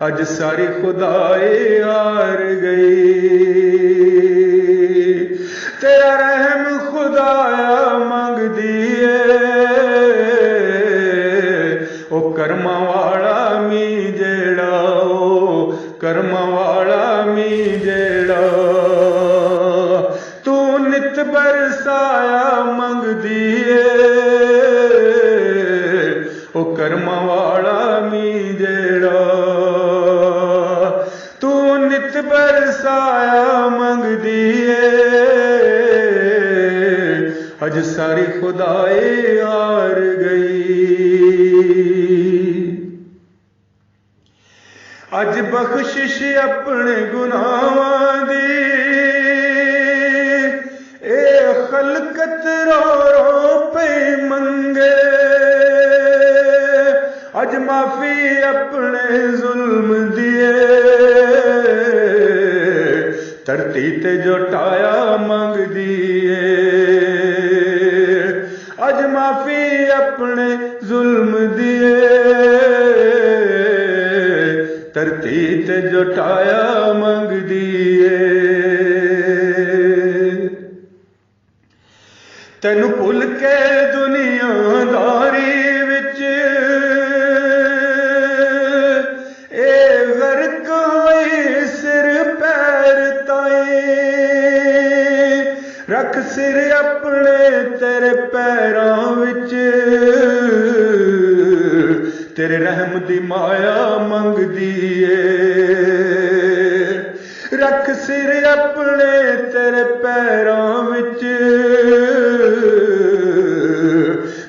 अज सारी खुदाई हार गई। तेरा रहम खुदाया मंग दिए, ओ कर्मा वाला मी जेड़ा, ओ कर्मा वाला मी जेड़ा। तू नित बरसाया मंग दिए, ओ कर्मा वाला मी जेड़ा। तू नित बरसाया मंग दिए, अज सारी खुदाई हार गई। अज बख्शिश अपने गुनाहां दी, ए खलकत रो रो पे मंगे। अज माफी अपने जुल्म दिए, धरती ते जुटाया मंग दिए। अज माफी अपने जुल्म दिए, धरती ते जुटाया मंग दिए। तेनू भुल के दुनियादारी विच ए गर्क होई सिर पैर ताई। रख सिर अपने तेरे पैरां विच, तेरे रहम दी माया मंग दिए। रख सिर अपने तेरे पैरां विच,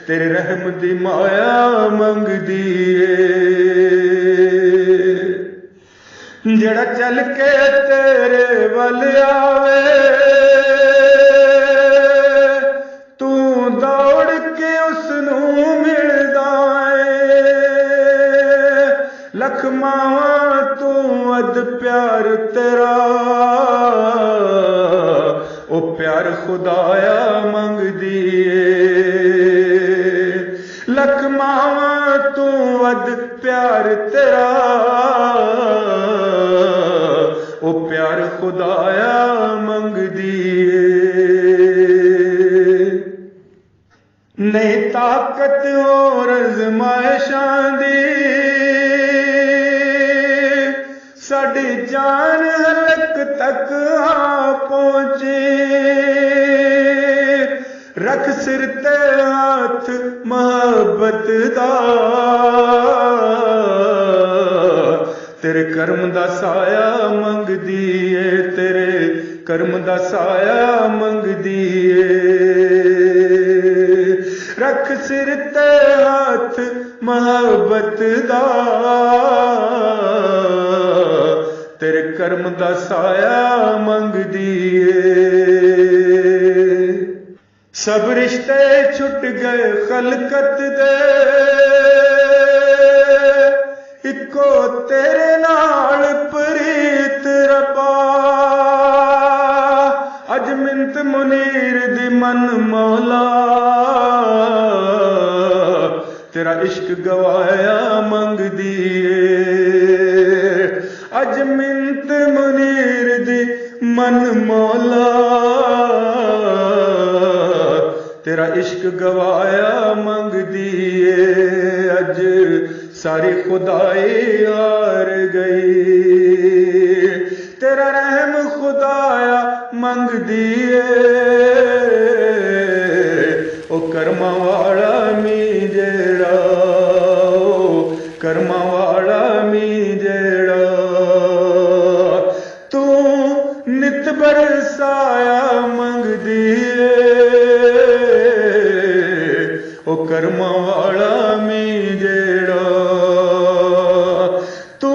तेरे रहम दी माया मंग दिए। जड़ा चल के तेरे वल आवे, तू दौड़ के उसनू मिलदा है। लख मावां तू अद प्यार तेरा, ओ प्यार खुदाया मंग दिए। लख मावां तू अद प्यार तेरा, ओ प्यार खुदाया मंग दिए। नहीं ताकत और आजमाइशां दी, साडी जान हलक तक आ पहुंची। रख सिर ते हाथ मोहब्बत दा, तेरे कर्म दा साया मंग दिए। तेरे कर्म दा साया मंग दिए। रख सिर ते हाथ मोहब्बत दा, तेरे कर्म दा साया मंग दिए। सब रिश्ते छुट गए खलकत दे, इको तेरे नाल प्रीत रबा। अज मिंत मुनीर दी मन मौला, तेरा इश्क गवाया मंग दिए। अज मिंत मुनीर दी मन मौला, तेरा इश्क गवाया मंग दिए। अज सारी खुदाई हार गई, तेरा रहम खुदाया मंग दिए। ओ कर्मा वाला मी जेड़ा, ओ कर्मा वाला मी जेड़ा। तू नित बरसाया मंग दिए, ओ कर्मा वाला मी जेड़ा। तू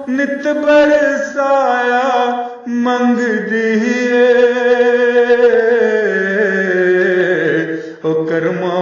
नित बरसाया मंग दिए, ओ कर्मा